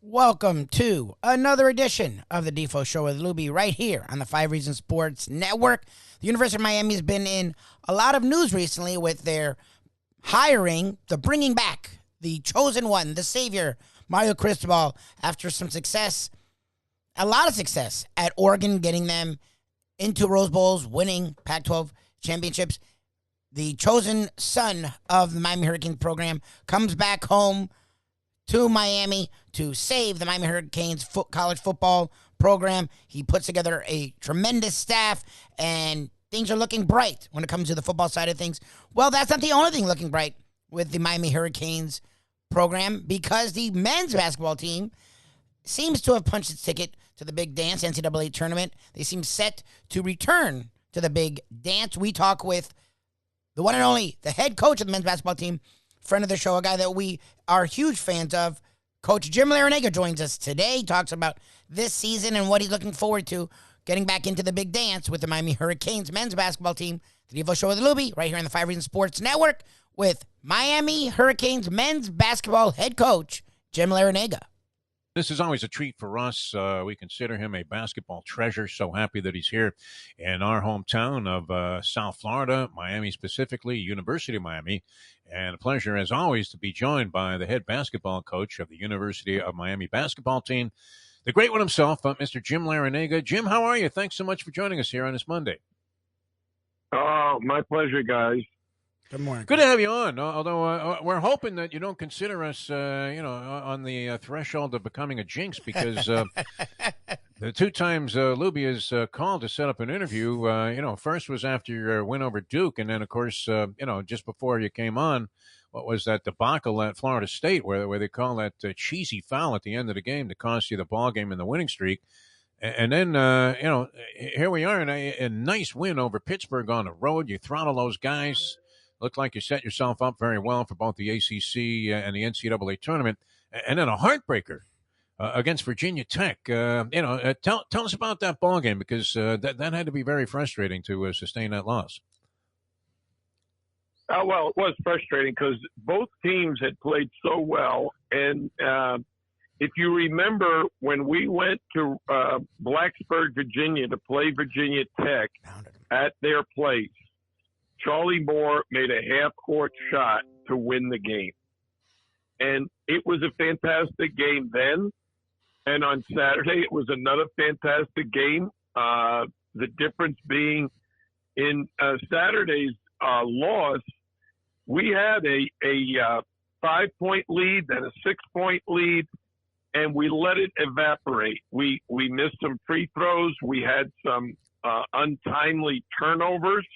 Welcome to another edition of the Defo Show with Lubie right here on the 5 Reasons Sports Network. The University of Miami has been in a lot of news recently with their hiring, the bringing back the chosen one, the savior, Mario Cristobal, after some success, a lot of success at Oregon, getting them into Rose Bowls, winning Pac-12 championships. The chosen son of the Miami Hurricanes program comes back home to Miami to save the Miami Hurricanes college football program. He puts together a tremendous staff, and things are looking bright when it comes to the football side of things. Well, that's not the only thing looking bright with the Miami Hurricanes program, because the men's basketball team seems to have punched its ticket to the big dance, NCAA Tournament. They seem set to return to the big dance. We talk with the one and only, the head coach of the men's basketball team, friend of the show, a guy that we are huge fans of. Coach Jim Larranaga joins us today, talks about this season and what he's looking forward to getting back into the big dance with the Miami Hurricanes men's basketball team. The Defo Show with Lubie, right here on the 5 Reasons Sports Network, with Miami Hurricanes men's basketball head coach Jim Larranaga. This is always a treat for us. We consider him a basketball treasure. So happy that he's here in our hometown of South Florida, Miami specifically, University of Miami. And a pleasure, as always, to be joined by the head basketball coach of the University of Miami basketball team, the great one himself, Mr. Jim Larranaga. Jim, how are you? Thanks so much for joining us here on this Monday. Oh, my pleasure, guys. Good morning. Good to have you on, although we're hoping that you don't consider us, on the threshold of becoming a jinx, because the two times Lubie is called to set up an interview, first was after your win over Duke, and then, of course, just before you came on, what was that debacle at Florida State where they call that cheesy foul at the end of the game to cost you the ball game and the winning streak. And then, here we are in a nice win over Pittsburgh on the road. You throttle those guys. Looked like you set yourself up very well for both the ACC and the NCAA tournament, and then a heartbreaker against Virginia Tech. Tell us about that ball game, because that had to be very frustrating to sustain that loss. Well, it was frustrating because both teams had played so well, and if you remember when we went to Blacksburg, Virginia, to play Virginia Tech at their place, Charlie Moore made a half-court shot to win the game. And it was a fantastic game then. And on Saturday, it was another fantastic game. The difference being in Saturday's loss, we had a 5-point lead, then a 6-point lead, and we let it evaporate. We missed some free throws. We had some untimely turnovers.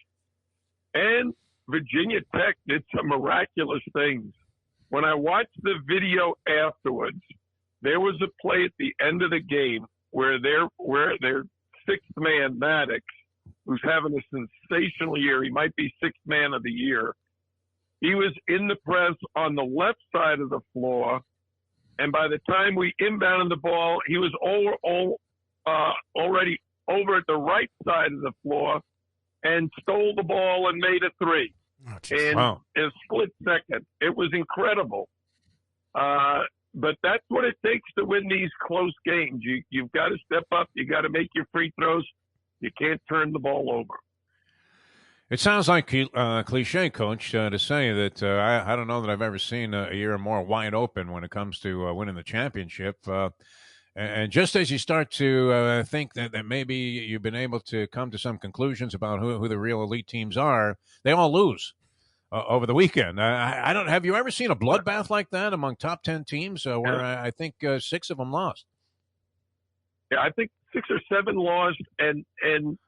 And Virginia Tech did some miraculous things. When I watched the video afterwards, there was a play at the end of the game where their sixth man, Maddox, who's having a sensational year, he might be sixth man of the year, he was in the press on the left side of the floor, and by the time we inbounded the ball, he was already over at the right side of the floor, and stole the ball and made a three. In a split second. It was incredible. But that's what it takes to win these close games. You've got to step up. You got to make your free throws. You can't turn the ball over. It sounds like cliche, Coach, to say that I don't know that I've ever seen a year more wide open when it comes to winning the championship. And just as you start to think that maybe you've been able to come to some conclusions about who the real elite teams are, they all lose over the weekend. I don't. Have you ever seen a bloodbath like that among top 10 teams where I think 6 of them lost? Yeah, I think 6 or 7 lost, and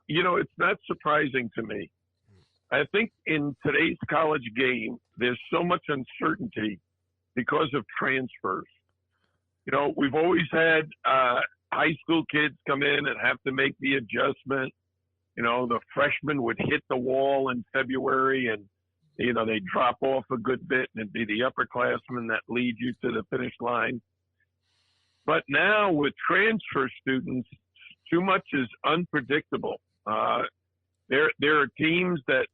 it's not surprising to me. I think in today's college game, there's so much uncertainty because of transfers. We've always had high school kids come in and have to make the adjustment. The freshmen would hit the wall in February and, they drop off a good bit, and it'd be the upperclassmen that lead you to the finish line. But now with transfer students, too much is unpredictable. There are teams that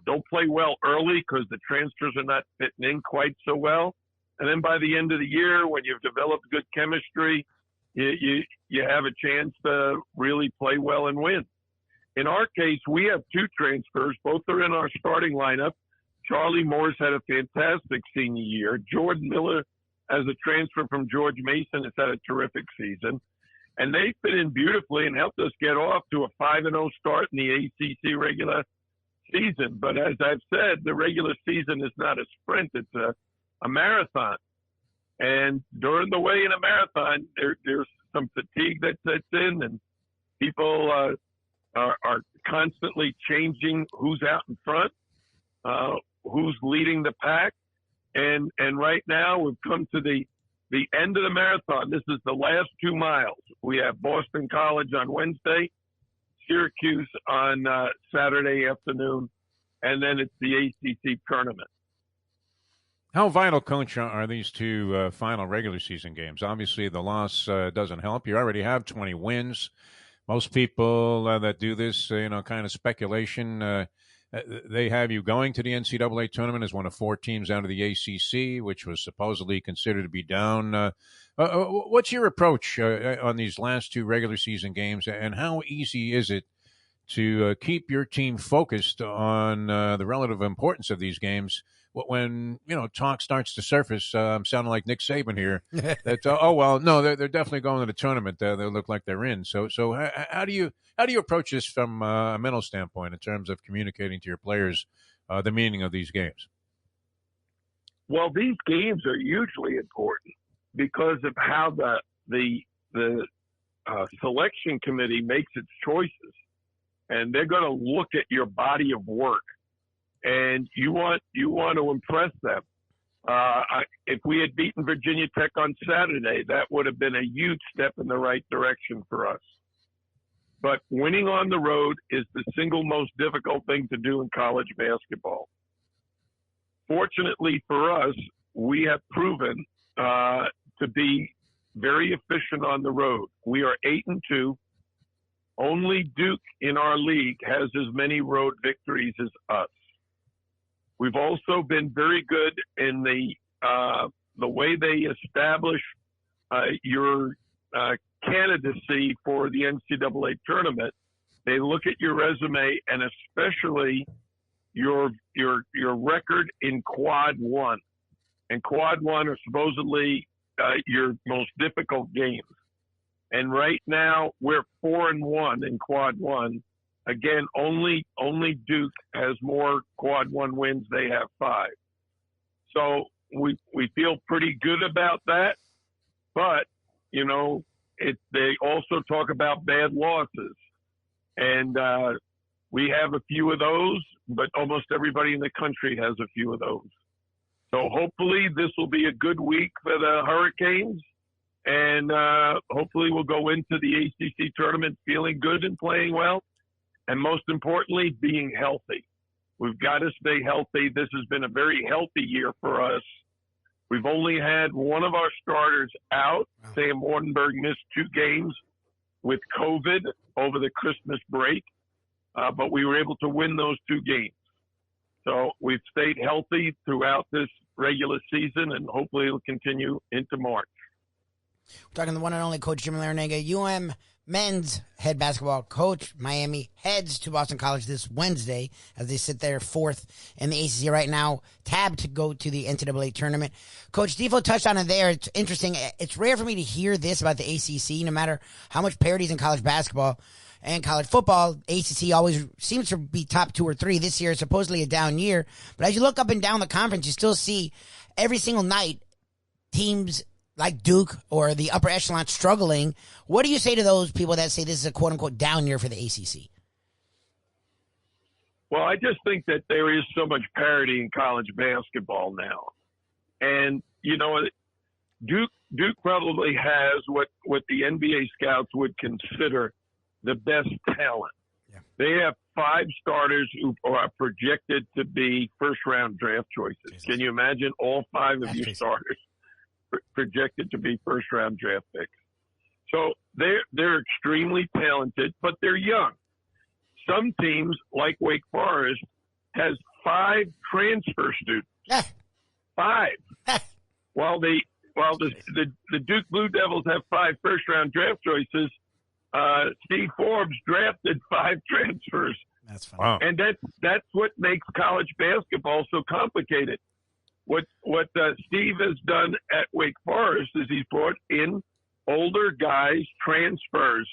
don't play well early because the transfers are not fitting in quite so well. And then by the end of the year, when you've developed good chemistry, you have a chance to really play well and win. In our case, we have two transfers. Both are in our starting lineup. Charlie Moore's had a fantastic senior year. Jordan Miller, as a transfer from George Mason, has had a terrific season. And they fit in beautifully and helped us get off to a 5-0 start in the ACC regular season. But as I've said, the regular season is not a sprint. It's a marathon. And during the way in a marathon, there's some fatigue that sets in, and people are constantly changing who's out in front, who's leading the pack. And right now we've come to the end of the marathon. This is the last 2 miles. We have Boston College on Wednesday, Syracuse on Saturday afternoon, and then it's the ACC tournament. How vital, Coach, are these two final regular season games? Obviously, the loss doesn't help. You already have 20 wins. Most people that do this, kind of speculation, they have you going to the NCAA tournament as one of 4 teams out of the ACC, which was supposedly considered to be down. What's your approach on these last 2 regular season games, and how easy is it to keep your team focused on the relative importance of these games when talk starts to surface? I'm sounding like Nick Saban here. That they're definitely going to the tournament. They look like they're in. So how do you approach this from a mental standpoint in terms of communicating to your players the meaning of these games? Well, these games are hugely important because of how the selection committee makes its choices, and they're going to look at your body of work. And you want to impress them. If we had beaten Virginia Tech on Saturday, that would have been a huge step in the right direction for us. But winning on the road is the single most difficult thing to do in college basketball. Fortunately for us, we have proven to be very efficient on the road. We are 8-2. Only Duke in our league has as many road victories as us. We've also been very good in the way they establish your candidacy for the NCAA tournament. They look at your resume and especially your record in Quad 1. And Quad 1 are supposedly your most difficult games. And right now we're 4-1 in Quad 1. Again, only Duke has more Quad 1 wins. They have 5. So we feel pretty good about that. But, they also talk about bad losses. And we have a few of those, but almost everybody in the country has a few of those. So hopefully this will be a good week for the Hurricanes. And hopefully we'll go into the ACC tournament feeling good and playing well. And most importantly, being healthy. We've got to stay healthy. This has been a very healthy year for us. We've only had one of our starters out. Sam Wardenberg missed 2 games with COVID over the Christmas break, but we were able to win those 2 games. So we've stayed healthy throughout this regular season, and hopefully it'll continue into March. We're talking to the one and only Coach Jim Larranaga, men's head basketball coach. Miami heads to Boston College this Wednesday as they sit there 4th in the ACC right now, tabbed to go to the NCAA tournament. Coach Defo touched on it there. It's interesting. It's rare for me to hear this about the ACC, no matter how much parity is in college basketball and college football. ACC always seems to be top 2 or 3. This year is supposedly a down year. But as you look up and down the conference, you still see every single night teams like Duke or the upper echelon struggling. What do you say to those people that say this is a quote-unquote down year for the ACC? Well, I just think that there is so much parity in college basketball now. And, Duke probably has what the NBA scouts would consider the best talent. Yeah. They have 5 starters who are projected to be first-round draft choices. Jesus. Can you imagine all 5 of your starters projected to be first-round draft picks? So they're extremely talented, but they're young. Some teams, like Wake Forest, has 5 transfer students. 5. the Duke Blue Devils have 5 first-round draft choices, Steve Forbes drafted 5 transfers. That's funny. Wow. And that's what makes college basketball so complicated. What Steve has done at Wake Forest is he's brought in older guys, transfers.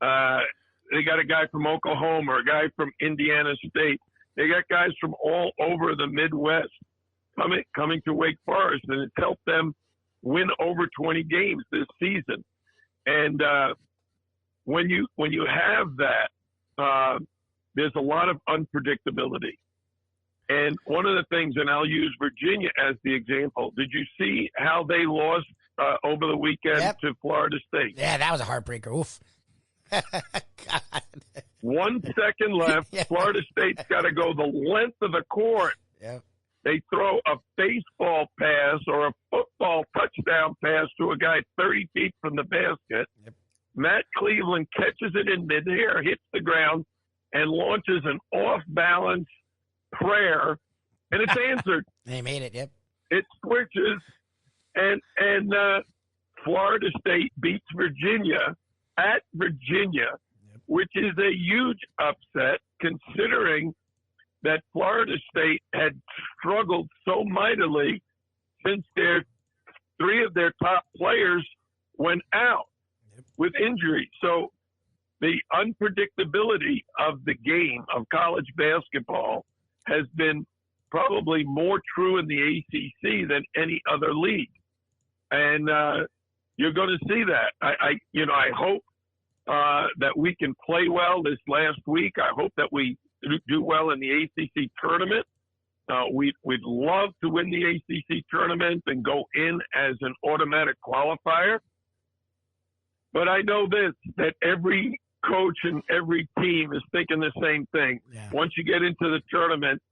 They got a guy from Oklahoma or a guy from Indiana State. They got guys from all over the Midwest coming to Wake Forest, and it's helped them win over 20 games this season. And when you have that, there's a lot of unpredictability. And one of the things, and I'll use Virginia as the example, did you see how they lost over the weekend to Florida State? Yeah, that was a heartbreaker. Oof. God. 1 second left. Yeah. Florida State's got to go the length of the court. Yep. They throw a baseball pass or a football touchdown pass to a guy 30 feet from the basket. Yep. Matt Cleveland catches it in midair, hits the ground, and launches an off-balance prayer, and it's answered. They made it, yep. It switches, and Florida State beats Virginia at Virginia, which is a huge upset considering that Florida State had struggled so mightily since 3 of their top players went out with injury. So the unpredictability of the game of college basketball has been probably more true in the ACC than any other league. And you're going to see that. I hope that we can play well this last week. I hope that we do well in the ACC tournament. We'd love to win the ACC tournament and go in as an automatic qualifier. But I know that every coach and every team is thinking the same thing. Yeah. Once you get into the tournament,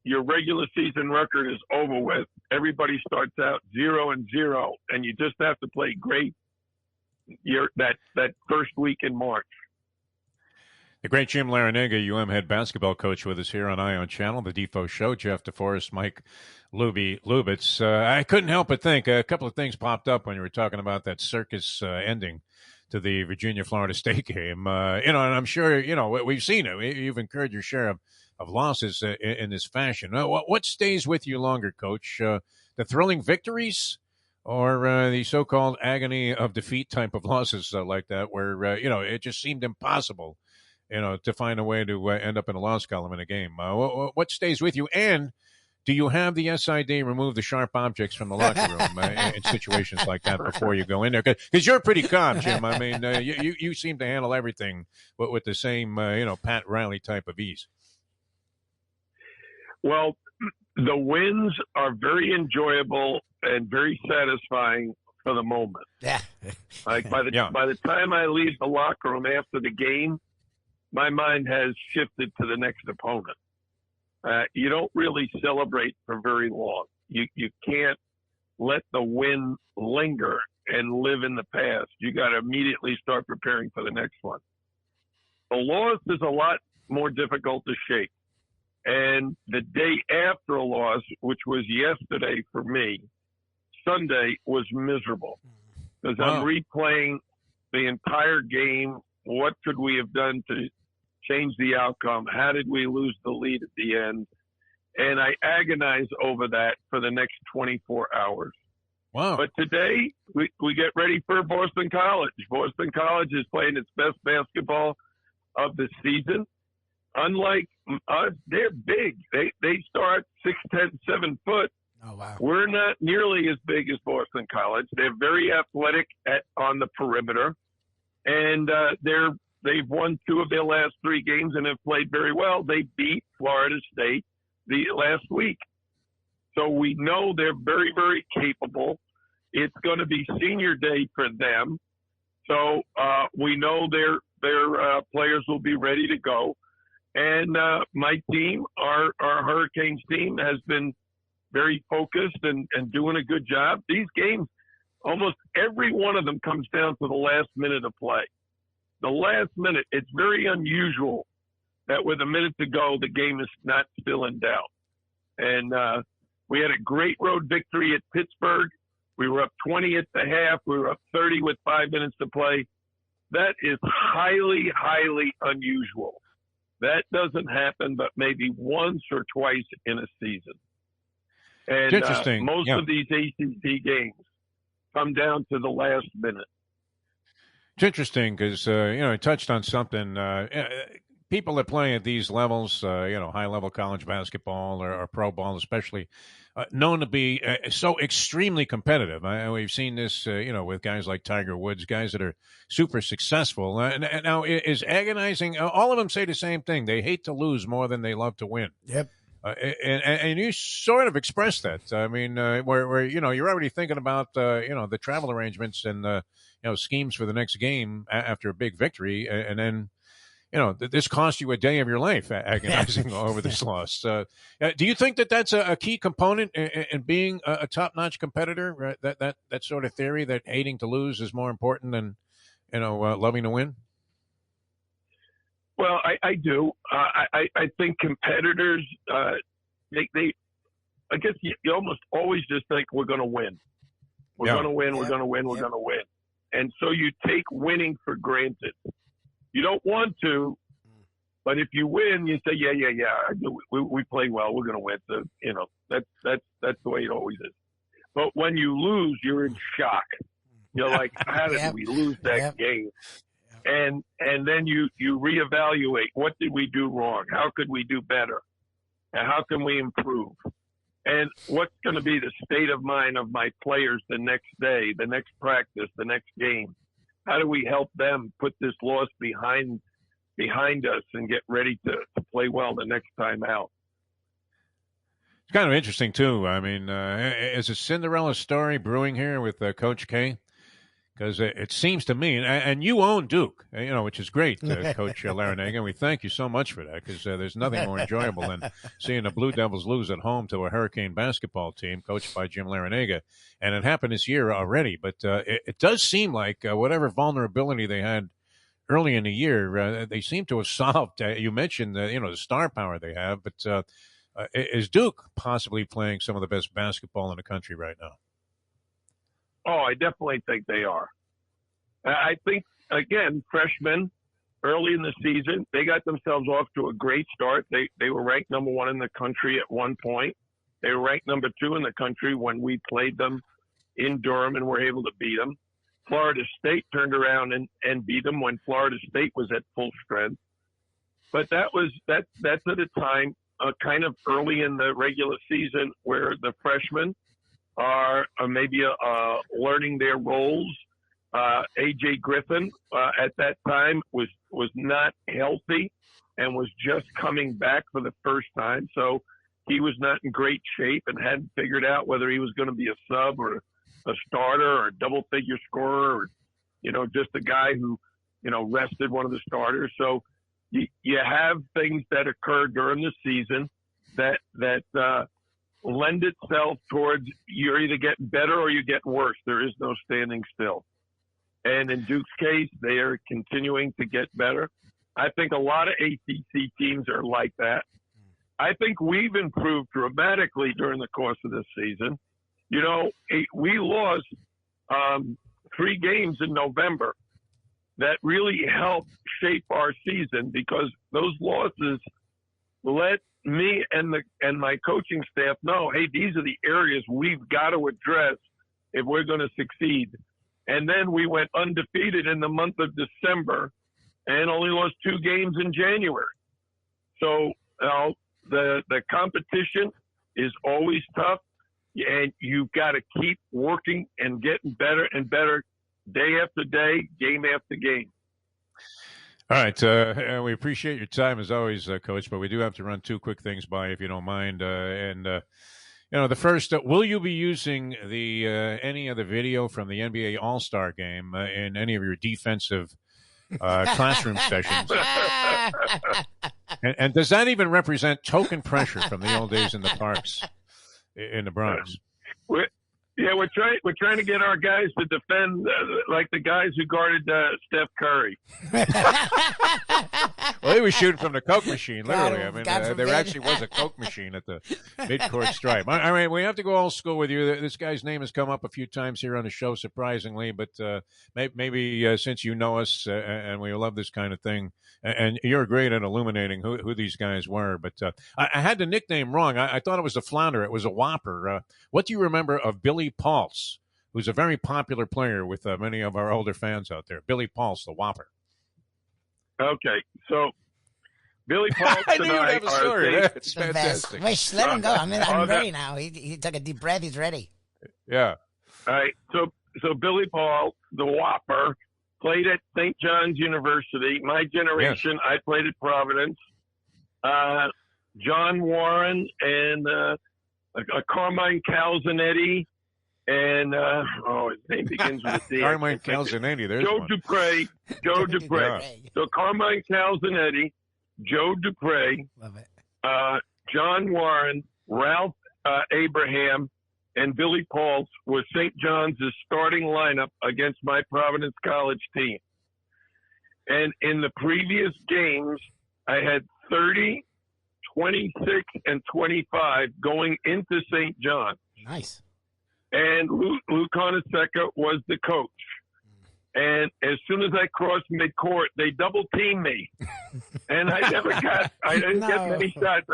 your regular season record is over with. Everybody starts out 0-0, and you just have to play great that first week in March. The great Jim Larranaga, head basketball coach, with us here on Ion Channel, the Defo Show. Jeff DeForest, Mike Lubitz. I couldn't help but think a couple of things popped up when you were talking about that circus ending to the Virginia-Florida State game. And I'm sure, we've seen it. You've incurred your share of losses in this fashion. What stays with you longer, Coach? The thrilling victories or the so-called agony of defeat type of losses like that where, it just seemed impossible, to find a way to end up in a loss column in a game? What stays with you? And do you have the SID remove the sharp objects from the locker room in situations like that before you go in there? Because you're pretty calm, Jim. I mean, you seem to handle everything with the same, Pat Riley type of ease. Well, the wins are very enjoyable and very satisfying for the moment. Yeah. Like by the time I leave the locker room after the game, my mind has shifted to the next opponent. You don't really celebrate for very long. You can't let the win linger and live in the past. You got to immediately start preparing for the next one. The loss is a lot more difficult to shake. And the day after a loss, which was yesterday for me, Sunday was miserable because I'm replaying the entire game. What could we have done to change the outcome? How did we lose the lead at the end? And I agonize over that for the next 24 hours. Wow. But today we get ready for Boston College. Boston College is playing its best basketball of the season. Unlike us, they're big. They start 6'10", 7 foot. Oh, wow. We're not nearly as big as Boston College. They're very athletic on the perimeter. And they've won 2 of their last 3 games and have played very well. They beat Florida State the last week. So we know they're very, very capable. It's going to be senior day for them. So we know their players will be ready to go. And my team, our Hurricanes team, has been very focused and doing a good job. These games, almost every one of them comes down to the last minute of play. The last minute, it's very unusual that with a minute to go, the game is not still in doubt. And We had a great road victory at Pittsburgh. We were up 20 at the half. We were up 30 with 5 minutes to play. That is highly, highly unusual. That doesn't happen but maybe once or twice in a season. And interesting. Most of these ACC games come down to the last minute. It's interesting because, I touched on something. People that play at these levels, high-level college basketball or pro ball especially, known to be so extremely competitive. We've seen this, with guys like Tiger Woods, guys that are super successful. And now, is agonizing, all of them say the same thing. They hate to lose more than they love to win. Yep. And you sort of expressed that. I mean, where you're already thinking about the travel arrangements and schemes for the next game after a big victory, and then this cost you a day of your life agonizing over this loss. Do you think that that's a key component in being a top-notch competitor? Right? That sort of theory that hating to lose is more important than loving to win. Well, I do. I think competitors, they I guess you almost always just think we're going to win. We're going to win. We're going to win. We're going to win. And so you take winning for granted. You don't want to, but if you win, you say, yeah. We play well. We're going to win. So, that's the way it always is. But when you lose, you're in shock. You're like, how did we lose that game? And then you reevaluate, what did we do wrong? How could we do better? And how can we improve? And what's going to be the state of mind of my players the next day, the next practice, the next game? How do we help them put this loss behind us and get ready to play well the next time out? It's kind of interesting, too. I mean, is a Cinderella story brewing here with Coach K? Because it seems to me, and you own Duke, which is great, Coach Larranaga, and we thank you so much for that, because there's nothing more enjoyable than seeing the Blue Devils lose at home to a Hurricane basketball team coached by Jim Larranaga. And it happened this year already, but it does seem like whatever vulnerability they had early in the year, they seem to have solved. You mentioned, the star power they have, but is Duke possibly playing some of the best basketball in the country right now? Oh, I definitely think they are. I think, again, freshmen early in the season, they got themselves off to a great start. They were ranked number 1 in the country at one point. They were ranked number 2 in the country when we played them in Durham and were able to beat them. Florida State turned around and beat them when Florida State was at full strength. But that's at a time kind of early in the regular season where the freshmen are maybe learning their roles. A.J. Griffin at that time was not healthy and was just coming back for the first time. So he was not in great shape and hadn't figured out whether he was going to be a sub or a starter or a double-figure scorer or, just a guy who, rested one of the starters. So you have things that occur during the season that lend itself towards you're either getting better or you get worse. There is no standing still. And in Duke's case, they are continuing to get better. I think a lot of ACC teams are like that. I think we've improved dramatically during the course of this season. We lost 3 games in November that really helped shape our season because those losses let me and my coaching staff know, hey, these are the areas we've got to address if we're going to succeed. And then we went undefeated in the month of December and only lost 2 games in January. So the competition is always tough, and you've got to keep working and getting better and better day after day, game after game. All right. We appreciate your time as always, Coach, but we do have to run 2 quick things by, if you don't mind. The first, will you be using any of the video from the NBA All-Star game in any of your defensive classroom sessions? And does that even represent token pressure from the old days in the parks in the Bronx? Yeah, we're trying to get our guys to defend like the guys who guarded Steph Curry. Well, he was shooting from the Coke machine, literally. God There actually was a Coke machine at the midcourt stripe. I mean, we have to go old school with you. This guy's name has come up a few times here on the show, surprisingly, but maybe since you know us and we love this kind of thing, and you're great at illuminating who these guys were, but I had the nickname wrong. I thought it was a flounder. It was a whopper. What do you remember of Billy Pulse, who's a very popular player with many of our older fans out there? Billy Pulse, the whopper. Okay, so Billy Paul I knew you'd have a story. It's fantastic. Wait, let him go. I'm ready now. He took a deep breath. He's ready. Yeah. All right. So Billy Paul, the Whopper, played at St. John's University. My generation, I played at Providence. John Warren and Carmine Calzanetti. And his name begins with a D. Carmine Calzanetti. There's Joe one. Dupre. Joe Dupre. So Carmine Calzanetti, Joe Dupre, Love it. John Warren, Ralph Abraham, and Billy Pauls was St. John's starting lineup against my Providence College team. And in the previous games, I had 30, 26, and 25 going into St. John. Nice. And Lou Conaseca was the coach. And as soon as I crossed midcourt, they double teamed me, and I didn't get many shots.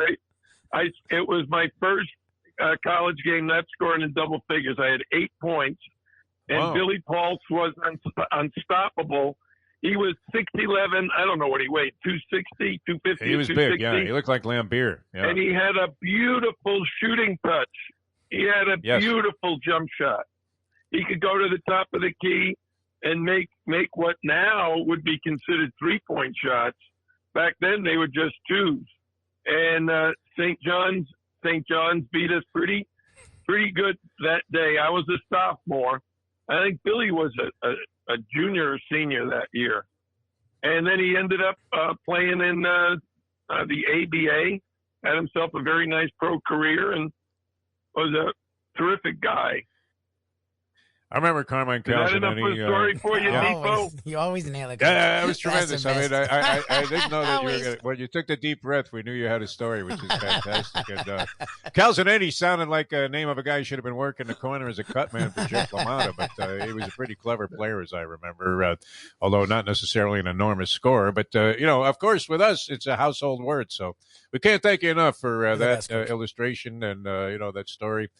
It was my first college game not scoring in double figures. I had 8 points, and Wow. Billy Pulse was unstoppable. He was 6'11". I don't know what he weighed, 260, 250. He was big, yeah. He looked like Lambeer. Yeah. And he had a beautiful shooting touch. He had a beautiful jump shot. He could go to the top of the key and make what now would be considered 3-point shots. Back then they were just twos. And St. John's beat us pretty good that day. I was a sophomore. I think Billy was a junior or senior that year. And then he ended up playing in the ABA, had himself a very nice pro career, and was a terrific guy. I remember Carmine Is that enough of a story for you, Defo? You always nail it. Yeah, that was tremendous. That's the I mean, I didn't know that you were Always. going to. When you took the deep breath, we knew you had a story, which is fantastic. And Calzanetti sounded like a name of a guy who should have been working the corner as a cut man for Jeff LaMotta, but he was a pretty clever player, as I remember, although not necessarily an enormous scorer. But, of course, with us, it's a household word. So we can't thank you enough for that illustration and, that story.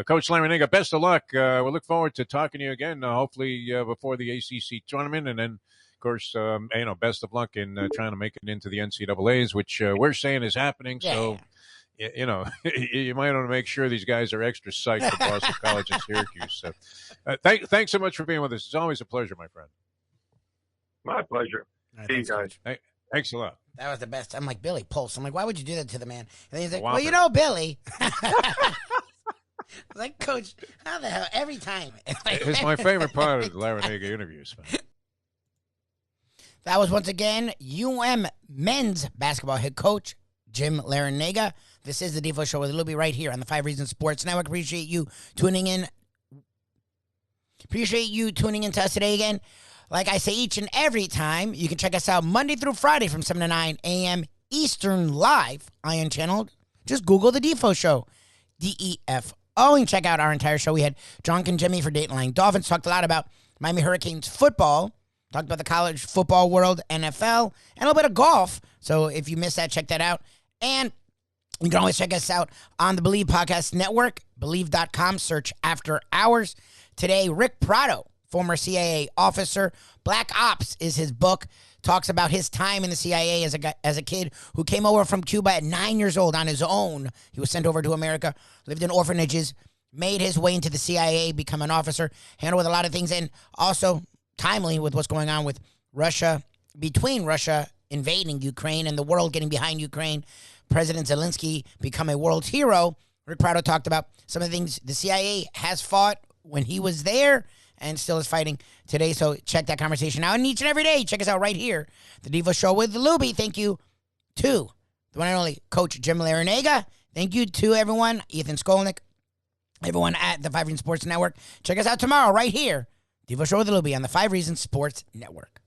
Coach Larranaga, best of luck. We'll look forward to talking to you again, hopefully before the ACC tournament. And then, of course, best of luck in trying to make it into the NCAAs, which we're saying is happening. Yeah. So, you might want to make sure these guys are extra psyched for Boston College and Syracuse. So, thanks so much for being with us. It's always a pleasure, my friend. My pleasure. Right, See you guys. Thanks a lot. That was the best. I'm like, Billy Pulse. I'm like, why would you do that to the man? And then he's like, Whopper. well, you know, Billy. Like, Coach, how the hell? Every time. It's my favorite part of the Larranaga interviews, man. That was once again men's basketball head coach Jim Larranaga. This is the Defo Show with Lubie right here on the 5 Reasons Sports Network. Appreciate you tuning in. Appreciate you tuning in to us today again. Like I say each and every time, you can check us out Monday through Friday from 7 to 9 a.m. Eastern live, Iron Channel. Just Google the Defo Show, DEFO. And check out our entire show. We had John and Jimmy for Dateline Dolphins. Talked a lot about Miami Hurricanes football. Talked about the college football world, NFL, and a little bit of golf. So if you missed that, check that out. And you can always check us out on the Believe Podcast Network, Believe.com, search After Hours. Today, Rick Prado, former CIA officer. Black Ops is his book. Talks about his time in the CIA as a kid who came over from Cuba at 9 years old on his own. He was sent over to America, lived in orphanages, made his way into the CIA, become an officer, handled with a lot of things, and also timely with what's going on with Russia, between Russia invading Ukraine and the world getting behind Ukraine. President Zelensky become a world hero. Rick Prado talked about some of the things the CIA has fought when he was there and still is fighting today. So check that conversation out. And each and every day, check us out right here, The Defo Show with Lubie. Thank you to the one and only Coach Jim Larranaga. Thank you to everyone, Ethan Skolnick, Everyone at the 5 Reasons Sports Network, check us out tomorrow right here, Defo Show with Lubie on the 5 Reasons Sports Network.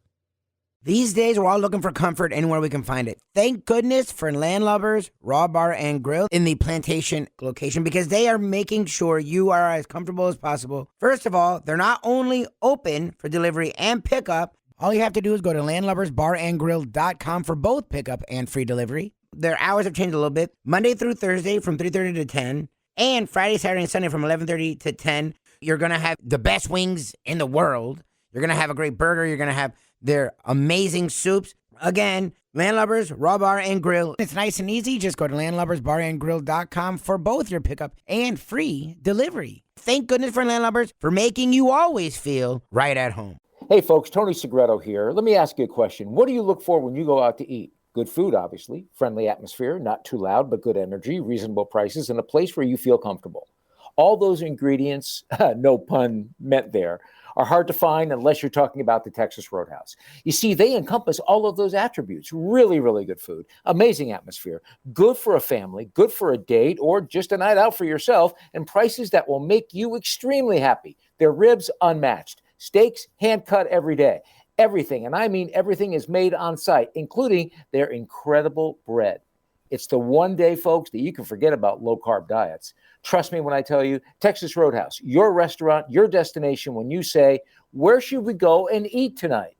These days, we're all looking for comfort anywhere we can find it. Thank goodness for Landlubbers Raw Bar and Grill in the Plantation location, because they are making sure you are as comfortable as possible. First of all, they're not only open for delivery and pickup. All you have to do is go to landlubbersbarandgrill.com for both pickup and free delivery. Their hours have changed a little bit. Monday through Thursday from 3:30 to 10, and Friday, Saturday, and Sunday from 11:30 to 10. You're going to have the best wings in the world. You're going to have a great burger. You're going to have their amazing soups. Again, Landlubbers, Raw Bar and Grill. It's nice and easy. Just go to landlubbersbarandgrill.com for both your pickup and free delivery. Thank goodness for Landlubbers for making you always feel right at home. Hey folks, Tony Segreto here. Let me ask you a question. What do you look for when you go out to eat? Good food, obviously, friendly atmosphere, not too loud, but good energy, reasonable prices, and a place where you feel comfortable. All those ingredients, no pun meant there, are hard to find unless you're talking about the Texas Roadhouse. You see, they encompass all of those attributes. Really, really good food, amazing atmosphere, good for a family, good for a date, or just a night out for yourself, and prices that will make you extremely happy. Their ribs unmatched, steaks hand-cut every day. Everything, and I mean everything, is made on site, including their incredible bread. It's the one day, folks, that you can forget about low-carb diets. Trust me when I tell you, Texas Roadhouse, your restaurant, your destination when you say, where should we go and eat tonight?